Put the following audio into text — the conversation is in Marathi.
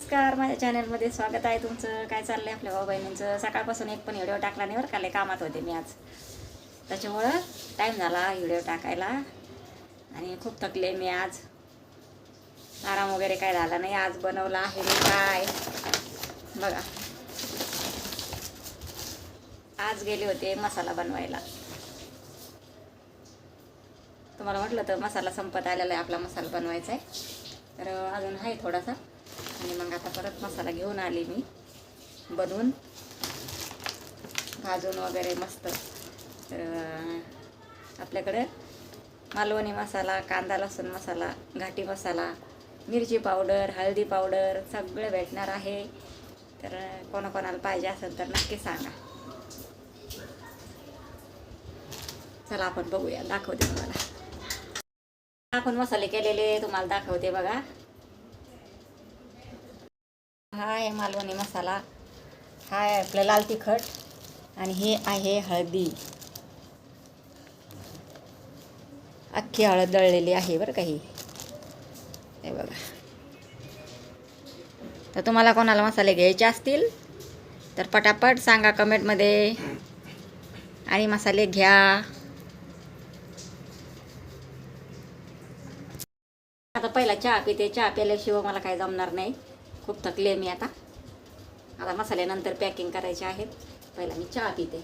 नमस्कार, माझ्या चॅनलमध्ये स्वागत आहे तुमचं. काय चाललंय आपल्या भाऊ बहिणींचं? सकाळपासून एक पण व्हिडिओ टाकला नाही बरं का, लय कामात होते मी आज, त्याच्यामुळं टाईम झाला व्हिडिओ टाकायला आणि खूप थकले मी आज. आराम वगैरे काय झाला नाही. आज बनवला आहे मी काय बघा, आज गेले होते मसाला बनवायला. तुम्हाला म्हटलं तर मसाला संपत आलेला आहे, आपला मसाला बनवायचा आहे, तर अजून आहे थोडासा. आणि मग आता परत मसाला घेऊन आली मी बनवून, भाजून वगैरे मस्त. तर आपल्याकडे मालवणी मसाला, कांदा लसूण मसाला, घाटी मसाला, मिरची पावडर, हळदी पावडर सगळं भेटणार आहे. तर कोणाकोणाला पाहिजे असेल तर नक्की सांगा. चला आपण बघूया, दाखवते तुम्हाला. आपण मसाले केलेले तुम्हाला दाखवते बघा. हा आहे मालवणी मसाला, हा आहे आपलं लाल तिखट, आणि हे आहे हळदी. अख्खी हळद दळलेली आहे बरं का ही, हे बघा. तर तुम्हाला कोणाला मसाले घ्यायचे असतील तर पटापट सांगा कमेंटमध्ये आणि मसाले घ्या. आता पहिला चहा पिते. चहा प्यायल्याशिवाय मला काय जमणार नाही. खूप थकले मी आता. मसाल्यानंतर पॅकिंग करायचे आहेत. पहिला मी चहा पिते.